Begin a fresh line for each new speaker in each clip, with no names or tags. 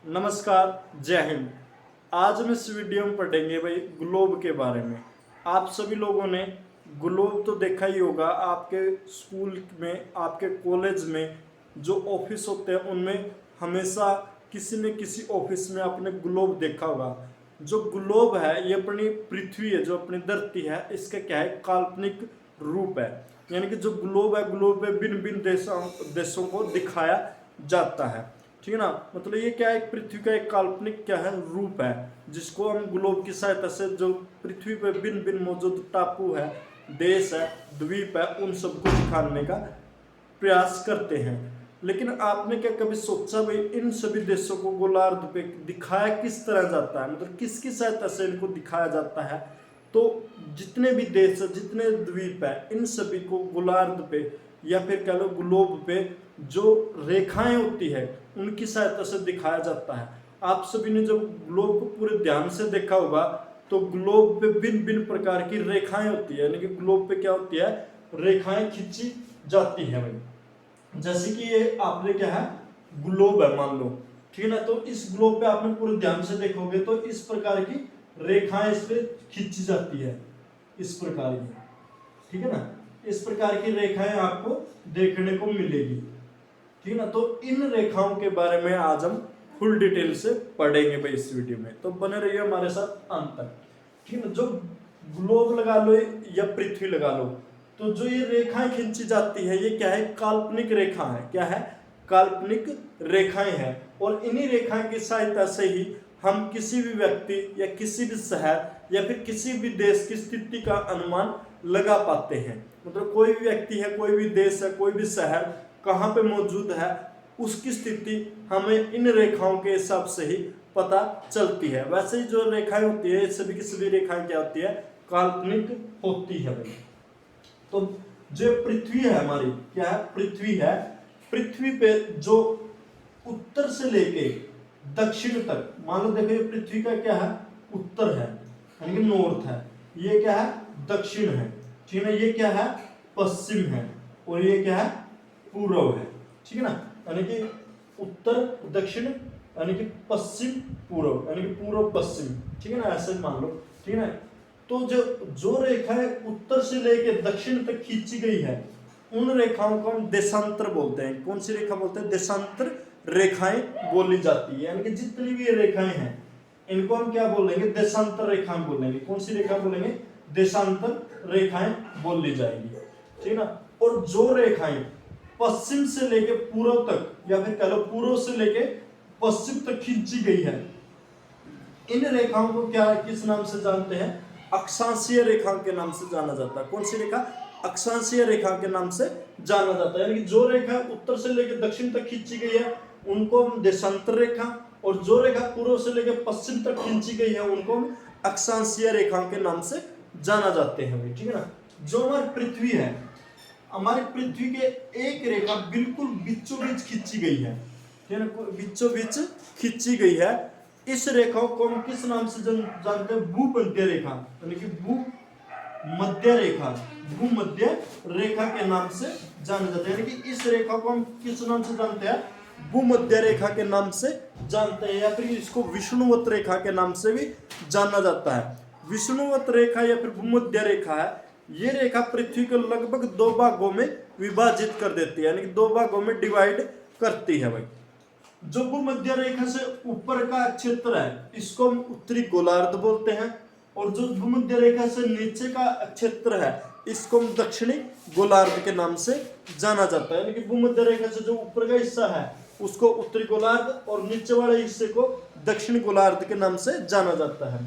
नमस्कार, जय हिंद। आज हम इस वीडियो में पढ़ेंगे भाई ग्लोब के बारे में। आप सभी लोगों ने ग्लोब तो देखा ही होगा, आपके स्कूल में, आपके कॉलेज में जो ऑफिस होते हैं उनमें हमेशा किसी न किसी ऑफिस में आपने ग्लोब देखा होगा। जो ग्लोब है ये अपनी पृथ्वी है, जो अपनी धरती है, इसका क्या है, काल्पनिक रूप है। यानी कि जो ग्लोब है, ग्लोब में भिन्न भिन्न देशों को दिखाया जाता है। ठीक है ना, मतलब ये क्या है, पृथ्वी का एक काल्पनिक क्या है, रूप है, जिसको हम ग्लोब की सहायता से जो पृथ्वी पर भिन्न भिन्न मौजूद टापू है, देश है, द्वीप है, उन सबको दिखाने का प्रयास करते हैं। लेकिन आपने क्या कभी सोचा भाई इन सभी देशों को गोलार्ध पे दिखाया किस तरह जाता है, मतलब किसकी सहायता से इनको दिखाया जाता है? तो जितने भी देश है, जितने द्वीप है, इन सभी को गोलार्ध पे या फिर कह लो ग्लोब पे जो रेखाएं होती है उनकी सहायता से दिखाया जाता है। आप सभी ने जब ग्लोब को पूरे ध्यान से देखा होगा तो ग्लोब पे भिन्न भिन्न प्रकार की रेखाएं होती है, यानी कि ग्लोब पे क्या होती है, रेखाएं खींची जाती है भाई। जैसे कि ये आपने क्या है, ग्लोब है मान लो, ठीक है ना, तो इस ग्लोब पे आपने पूरे ध्यान से देखोगे तो इस प्रकार की रेखाएं इस पे खींची जाती है, इस प्रकार की, ठीक है ना, इस प्रकार की रेखाएं आपको देखने को मिलेगी। ठीक है ना, तो इन रेखाओं के बारे में आज हम फुल डिटेल से पढ़ेंगे भाई इस वीडियो में, तो बने रहिए हमारे साथ अंत तक। ठीक है ना, जो ग्लोब लगा लो या पृथ्वी लगा लो, तो जो ये रेखाएं खींची जाती है ये क्या है, काल्पनिक रेखा है। क्या है, काल्पनिक रेखाएं हैं। और इन्हीं रेखाएं की सहायता से ही हम किसी भी व्यक्ति या किसी भी शहर या फिर किसी भी देश की स्थिति का अनुमान लगा पाते हैं। मतलब कोई भी व्यक्ति है, कोई भी देश है, कोई भी शहर कहाँ पे मौजूद है, उसकी स्थिति हमें इन रेखाओं के हिसाब से ही पता चलती है। वैसे ही जो रेखाएं होती है, सभी की सभी रेखाएं क्या होती है, काल्पनिक होती है भाई। तो जो पृथ्वी है हमारी, क्या है, पृथ्वी है, पृथ्वी पे जो उत्तर से लेके दक्षिण तक, मान लो देखो ये पृथ्वी का क्या है, उत्तर है यानी कि नॉर्थ है, ये क्या है, दक्षिण है, ठीक है ना, ये क्या है, पश्चिम है, और ये क्या है, पूर्व है। ठीक है ना, यानी कि उत्तर दक्षिण यानी कि पश्चिम पूर्व, यानी कि पूर्व पश्चिम, ठीक है ना, ऐसे मान लो। ठीक है ना, तो जो रेखाएं उत्तर से लेकर दक्षिण तक खींची गई है उन रेखाओं को हम देशांतर बोलते हैं। कौन सी रेखा बोलते हैं, देशांतर रेखाएं बोली जाती है। यानी कि जितनी भी ये रेखाएं हैं इनको हम क्या बोलेंगे, देशांतर रेखाएं बोलेंगे। कौन सी रेखा बोलेंगे, देशांतर रेखाएं बोली जाएंगी। ठीक है ना, और जो रेखाएं पश्चिम से लेके पूर्व तक या फिर कह लो पूर्व से लेके पश्चिम तक खींची गई है, इन रेखाओं को क्या, किस नाम से जानते हैं, अक्षांशीय रेखा के नाम से जाना जाता है। कौन सी रेखा, अक्षांशीय रेखा के नाम से जाना जाता है। यानी कि जो रेखा उत्तर से लेकर दक्षिण तक खींची गई है उनको हम देशांतर रेखा, और जो रेखा पूर्व से लेकर पश्चिम तक खींची गई है उनको हम अक्षांशीय रेखा के नाम से जाना जाते हैं। ठीक है ना, जो हमारी पृथ्वी है, हमारी पृथ्वी के एक रेखा बिल्कुल बीचों बीच खींची गई है, ठीक है ना, बीचों बीच खींची गई है। इस रेखा को हम किस नाम से जानते हैं, भूमध्य रेखा, यानी कि भूमध्य रेखा, भूमध्य रेखा के नाम से जाना जाता है। यानी कि इस रेखा को हम किस नाम से जानते हैं, भूमध्य रेखा के नाम से जानते हैं, या फिर इसको विष्णुवत रेखा के नाम से भी जाना जाता है। विष्णुवत रेखा या फिर भूमध्य रेखा है, ये रेखा पृथ्वी को लगभग दो भागों में विभाजित कर देती है, यानी कि दो भागों में डिवाइड करती है भाई। जो भूमध्य रेखा से ऊपर का क्षेत्र है इसको हम उत्तरी गोलार्ध बोलते हैं, और जो भूमध्य रेखा से नीचे का क्षेत्र है इसको हम दक्षिणी गोलार्ध के नाम से जाना जाता है। यानी कि भूमध्य रेखा से जो ऊपर का हिस्सा है उसको उत्तरी गोलार्ध और नीचे वाले हिस्से को दक्षिणी गोलार्ध के नाम से जाना जाता है।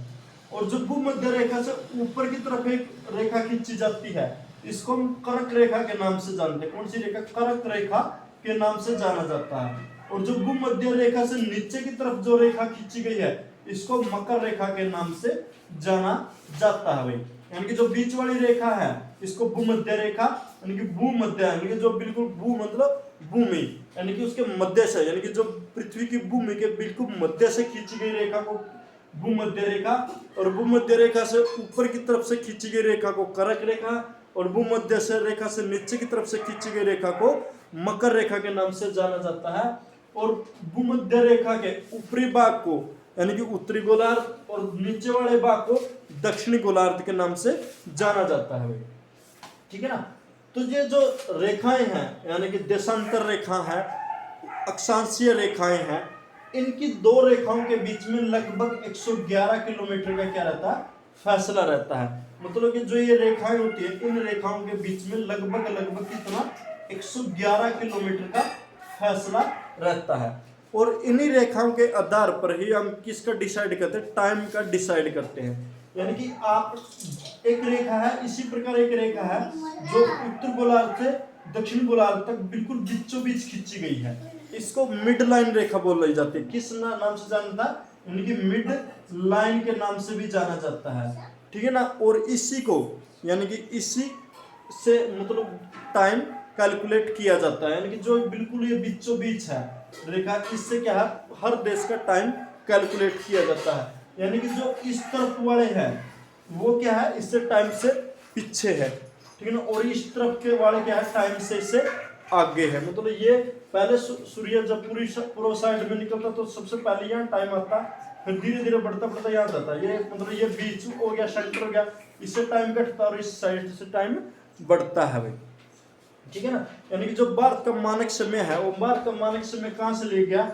और जो भूमध्य रेखा से ऊपर की तरफ एक रेखा खींची जाती है इसको हम कर्क रेखा के नाम से जानते हैं। कौन सी रेखा, कर्क रेखा के नाम से जाना जाता है। और जो भूमध्य रेखा से नीचे की तरफ जो रेखा खींची गई है इसको मकर रेखा के नाम से जाना जाता है भाई। यानी कि जो बीच वाली रेखा है इसको भूमध्य रेखा, यानी कि भूमध्य, यानी कि जो बिल्कुल भू मतलब भूमि, यानी कि उसके मध्य से, यानी कि जो पृथ्वी की भूमि के बिल्कुल मध्य से खींची गई रेखा को भूमध्य रेखा, और भूमध्य रेखा से ऊपर की तरफ से खींची गई रेखा को कर्क रेखा, और भूमध्य से रेखा से नीचे की तरफ से खींची गई रेखा को मकर रेखा के नाम से जाना जाता है। और भूमध्य रेखा के ऊपरी भाग को यानी कि उत्तरी गोलार्ध और नीचे वाले भाग को दक्षिणी गोलार्ध के नाम से जाना जाता है भाई। ठीक है ना। तो ये जो रेखाएं हैं यानी कि देशांतर रेखा है, अक्षांशीय रेखाएं हैं, इनकी दो रेखाओं के बीच में लगभग 111 किलोमीटर का क्या रहता है, फासला रहता है। मतलब कि जो ये रेखाएं होती है इन रेखाओं के बीच में लगभग कितना 111 किलोमीटर का फासला रहता है। और इन्हीं रेखाओं के आधार पर ही हम किसका डिसाइड करते हैं, टाइम का डिसाइड करते हैं। यानी कि आप एक रेखा है, इसी प्रकार एक रेखा है जो उत्तर गोलार्ध से दक्षिण गोलार्ध तक बिल्कुल बीचों बीच खींची गई है, इसको मिड लाइन रेखा बोली जाती है। किस नाम से जाना था, यानी कि मिड लाइन के नाम से भी जाना जाता है। ठीक है ना। और इसी को यानी कि इसी से मतलब टाइम कैलकुलेट किया जाता है, यानी कि जो बिल्कुल ये बीचों बीच है रेखा, इससे क्या है हर देश का टाइम कैलकुलेट किया जाता है। यानी कि जो इस तरफ वाले हैं वो क्या है इससे टाइम से पीछे है। ठीक है ना। और इस तरफ के वाले क्या है टाइम से इससे आगे है। मतलब ये पहले सूर्य जब पूर्व साइड में निकलता तो सबसे पहले यहाँ टाइम आता, फिर धीरे धीरे बढ़ता बढ़ता यहाँ जाता है। ये मतलब ये बीच हो गया, सेंटर हो गया, इससे टाइम घटता और इस साइड से टाइम बढ़ता है भाई। ठीक है ना। यानी कि जो भारत का मानक समय है वो भारत का मानक समय कहाँ से लिया गया,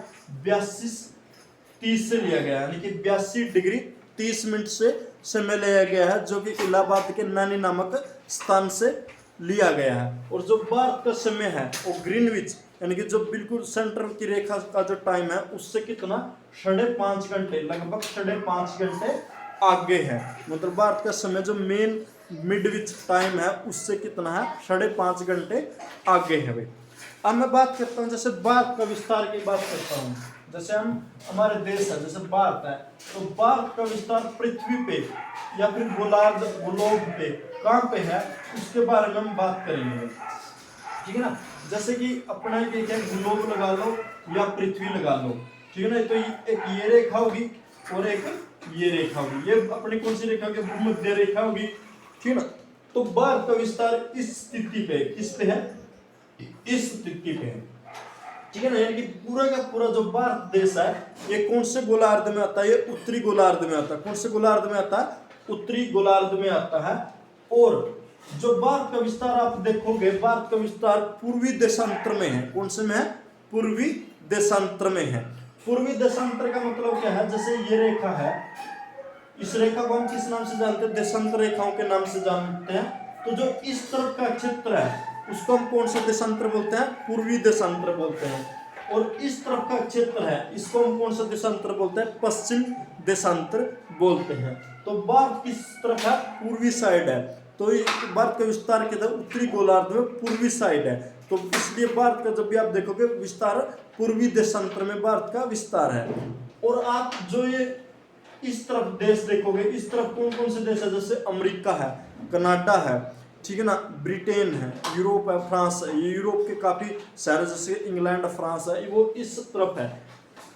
82:30 से लिया गया, यानी कि 82 डिग्री 30 मिनट से समय लिया गया है, जो कि इलाहाबाद के नैनी नामक स्थान से लिया गया है। और जो भारत का समय है वो ग्रीनविच यानी कि जो बिल्कुल सेंटर की रेखा का जो टाइम है उससे कितना 5.5 घंटे, लगभग 5.5 घंटे आगे है। मतलब भारत का समय जो मेन मिडविच टाइम है उससे कितना है 5.5 घंटे आगे है भाई। अब मैं बात करता हूँ जैसे भारत का विस्तार की बात करता हूँ। जैसे हम हमारे देश है जैसे भारत है, तो भारत का विस्तार पृथ्वी पे या फिर ग्लोब पे कहाँ पे है उसके बारे में हम बात करेंगे। ठीक है ना। जैसे कि अपना एक ग्लोब लगा लो या पृथ्वी लगा लो। ठीक है ना। तो एक ये रेखा होगी और एक ये रेखा होगी, ये अपनी कौन सी रेखा होगी, भूमध्य रेखा होगी। ठीक है ना। तो भारत का विस्तार इस स्थिति पे, किस पे है, इस स्थिति पे है। ठीक है ना। यानी कि पूरा का पूरा जो भारत देश है ये कौन से गोलार्ध में आता है, ये उत्तरी गोलार्ध में आता है। कौन से गोलार्ध में आता है, उत्तरी गोलार्ध में आता है। और जो भारत का विस्तार आप देखोगे, भारत का विस्तार पूर्वी देशांतर में है। कौन से में है, पूर्वी देशांतर में है। पूर्वी देशांतर का मतलब क्या है, जैसे ये रेखा है, इस रेखा को हम किस नाम से जानते हैं, देशांतर रेखाओं के नाम से जानते हैं। तो जो इस तरफ का क्षेत्र है उसको हम कौन सा देशांतर बोलते हैं, पूर्वी देशांतर बोलते हैं। और इस तरफ का क्षेत्र है इसको हम कौन सा देशांतर बोलते हैं, पश्चिम देशांतर बोलते हैं। तो भारत किस तरफ है, पूर्वी साइड है। तो भारत का विस्तार के उत्तरी गोलार्ध में पूर्वी साइड है, तो इसलिए भारत का जब भी आप देखोगे विस्तार पूर्वी देशांतर में भारत का विस्तार है। और आप जो ये इस तरफ देश देखोगे, इस तरफ कौन कौन से देश है, जैसे अमेरिका है, कनाडा है, ठीक है ना, ब्रिटेन है, यूरोप है, फ्रांस है। ये यूरोप के काफी शहर जैसे इंग्लैंड, फ्रांस है, वो इस तरफ है।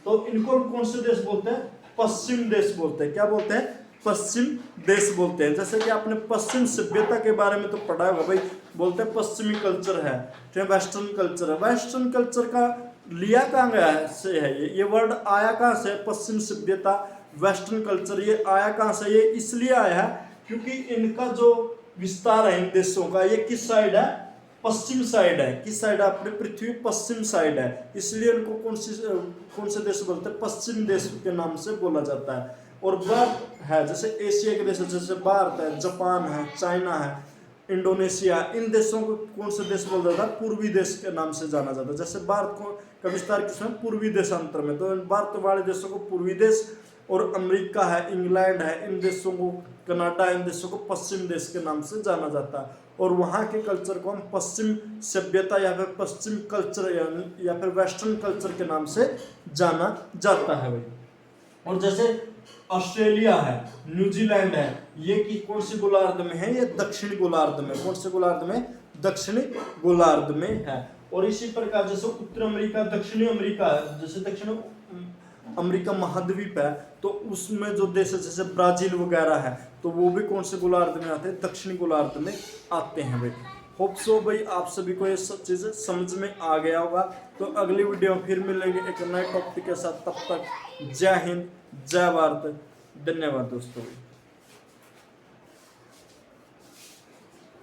तो इनको कौन से देश बोलते हैं, पश्चिम देश बोलते हैं। क्या बोलते हैं, पश्चिम देश बोलते हैं। जैसे कि आपने पश्चिम सभ्यता के बारे में तो पढ़ा होगा भाई, बोलते हैं पश्चिमी कल्चर है, वेस्टर्न कल्चर है। वेस्टर्न कल्चर का लिया कहाँ गया से है, ये वर्ड आया कहाँ से, पश्चिम सभ्यता, वेस्टर्न कल्चर, ये आया कहाँ से, ये इसलिए आया है क्योंकि इनका जो विस्तार है इन देशों का, ये किस साइड है, पश्चिम साइड है। किस साइड है, अपने पृथ्वी पश्चिम साइड है, इसलिए इनको कौन से देश बोलते हैं, पश्चिम देश के नाम से बोला जाता है। और भारत है जैसे एशिया के देश, जैसे भारत है, जापान है, चाइना है, इंडोनेशिया, इन देशों को कौन से देश बोला जाता है, पूर्वी देश के नाम से जाना जाता है। जैसे भारत को का विस्तार किसमें, पूर्वी देशांतर में, तो भारत वाले देशों को पूर्वी देश, और अमेरिका है, इंग्लैंड है, इन देशों को, कनाडा, इन देशों को पश्चिम देश के नाम से जाना जाता है। और वहाँ के कल्चर को हम पश्चिम सभ्यता या फिर पश्चिम कल्चर या फिर वेस्टर्न कल्चर के नाम से जाना जाता है भाई। और जैसे ऑस्ट्रेलिया है, न्यूजीलैंड है, ये कि कौन सी गोलार्ध में है, ये दक्षिणी गोलार्ध में। कौन से गोलार्ध में, दक्षिणी गोलार्ध में है। और इसी प्रकार जैसे उत्तर अमेरिका, दक्षिणी अमेरिका है, जैसे दक्षिण अमेरिका महाद्वीप है, तो उसमें जो देश है जैसे ब्राजील वगैरह है, तो वो भी कौन से गोलार्ध में आते हैं, दक्षिणी गोलार्ध में आते हैं भाई। होप सो भाई आप सभी को ये सब चीज़ें समझ में आ गया होगा। तो अगली वीडियो में फिर मिलेंगे एक नए टॉपिक के साथ, तब तक जय हिंद जय भारत, धन्यवाद दोस्तों।